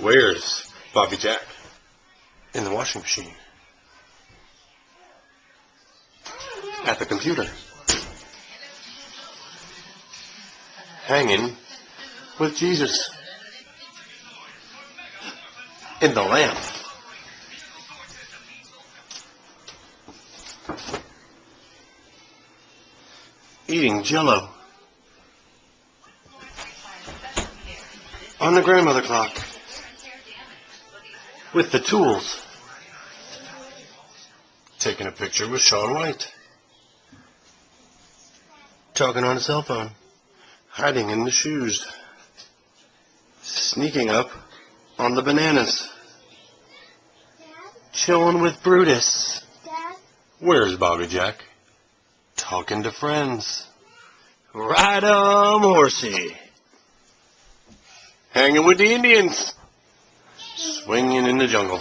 Where's Bobby Jack? In the washing machine. At the computer. Hanging with Jesus. In the lamp. Eating Jell-O. On the grandmother clock. With the tools. Taking a picture with Shaun White. Talking on a cell phone. Hiding in the shoes. Sneaking up on the bananas. Chilling with Brutus. Where's Bobby Jack? Talking to friends. Ride 'em, horsey. Hanging with the Indians. Swinging in the jungle.